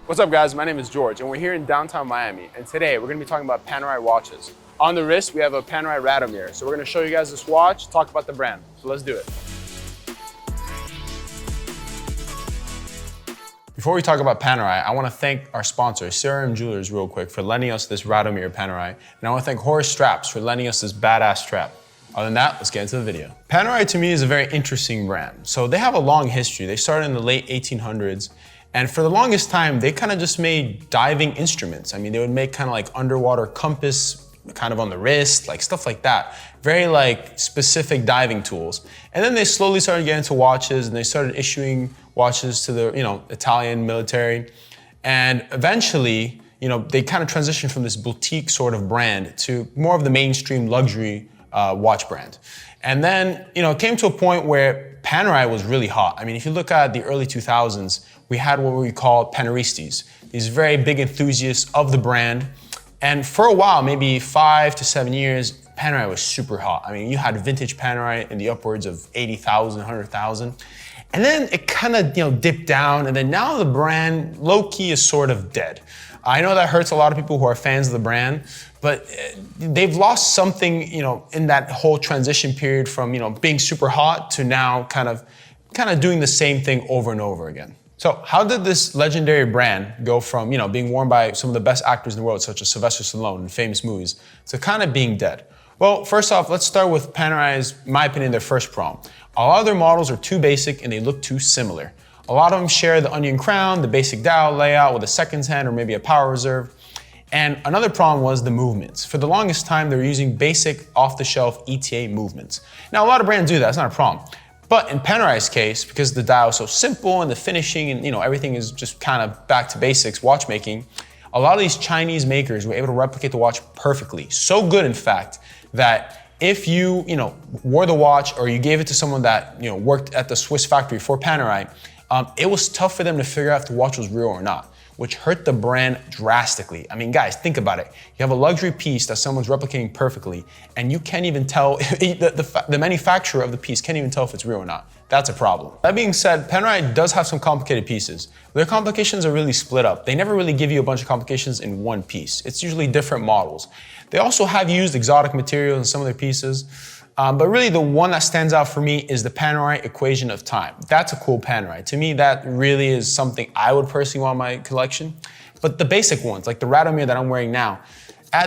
What's up guys, my name is George and we're here in downtown Miami, and today we're going to be talking about Panerai watches. On the wrist we have a Panerai Radiomir, so we're going to show you guys this watch, talk about the brand. So let's do it. Before we talk about Panerai, I want to thank our sponsor, CRM Jewelers, real quick for lending us this Radiomir Panerai, and I want to thank Horus Straps for lending us this badass strap. Other than that, let's get into the video. Panerai to me is a very interesting brand. So they have a long history. They started in the late 1800s. And for the longest time, they kind of just made diving instruments. I mean, they would make kind of like underwater compass, kind of on the wrist, like stuff like that. Very like specific diving tools. And then they slowly started getting into watches, and they started issuing watches to the, Italian military. And eventually, they kind of transitioned from this boutique sort of brand to more of the mainstream luxury watch brand. And then, it came to a point where Panerai was really hot. I mean, if you look at the early 2000s, we had what we call Paneiristas, these very big enthusiasts of the brand. And for a while, maybe 5 to 7 years, Panerai was super hot. I mean, you had vintage Panerai in the upwards of 80,000, 100,000. And then it kind of, dipped down. And then now the brand, low-key, is sort of dead. I know that hurts a lot of people who are fans of the brand, but they've lost something, in that whole transition period from, being super hot to now kind of doing the same thing over and over again. So how did this legendary brand go from, being worn by some of the best actors in the world, such as Sylvester Stallone in famous movies, to kind of being dead? Well, first off, let's start with Panerai's, in my opinion, their first problem. A lot of their models are too basic and they look too similar. A lot of them share the onion crown, the basic dial layout with a seconds hand or maybe a power reserve. And another problem was the movements. For the longest time, they were using basic off-the-shelf ETA movements. Now, a lot of brands do that, it's not a problem. But in Panerai's case, because the dial is so simple and the finishing and everything is just kind of back to basics watchmaking, a lot of these Chinese makers were able to replicate the watch perfectly. So good, in fact, that if you, wore the watch or you gave it to someone that, worked at the Swiss factory for Panerai, it was tough for them to figure out if the watch was real or not, which hurt the brand drastically. I mean, guys, think about it. You have a luxury piece that someone's replicating perfectly, and you can't even tell, the manufacturer of the piece can't even tell if it's real or not. That's a problem. That being said, Panerai does have some complicated pieces. Their complications are really split up. They never really give you a bunch of complications in one piece. It's usually different models. They also have used exotic materials in some of their pieces. But really the one that stands out for me is the Panerai Equation of Time. That's a cool Panerai. To me, that really is something I would personally want in my collection. But the basic ones, like the Radiomir that I'm wearing now,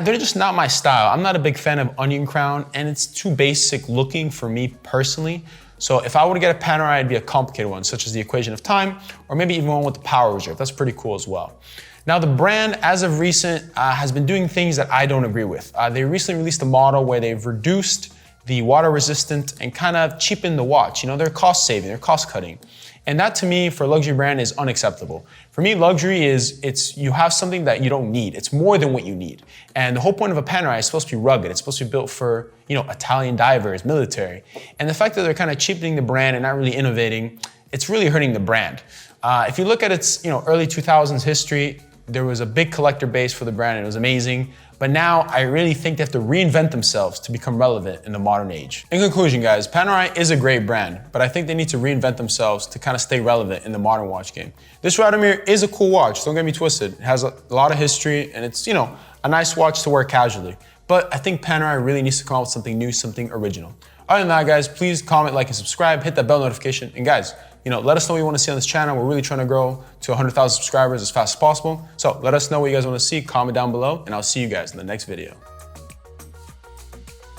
they're just not my style. I'm not a big fan of onion crown, and it's too basic looking for me personally. So if I were to get a Panerai, it'd be a complicated one, such as the Equation of Time, or maybe even one with the power reserve. That's pretty cool as well. Now the brand, as of recent, has been doing things that I don't agree with. They recently released a model where they've reduced the water resistant and kind of cheapen the watch. They're cost saving, they're cost cutting. And that to me, for a luxury brand, is unacceptable. For me, luxury is, you have something that you don't need. It's more than what you need. And the whole point of a Panerai is supposed to be rugged. It's supposed to be built for, Italian divers, military. And the fact that they're kind of cheapening the brand and not really innovating, it's really hurting the brand. If you look at its, early 2000s history, there was a big collector base for the brand and it was amazing. But now I really think they have to reinvent themselves to become relevant in the modern age. In conclusion, guys, Panerai is a great brand, but I think they need to reinvent themselves to kind of stay relevant in the modern watch game. This Radiomir is a cool watch, don't get me twisted. It has a lot of history and it's, a nice watch to wear casually. But I think Panerai really needs to come out with something new, something original. Other than that, guys, please comment, like, and subscribe, hit that bell notification. And guys, let us know what you want to see on this channel. We're really trying to grow to 100,000 subscribers as fast as possible. So let us know what you guys want to see, comment down below, and I'll see you guys in the next video.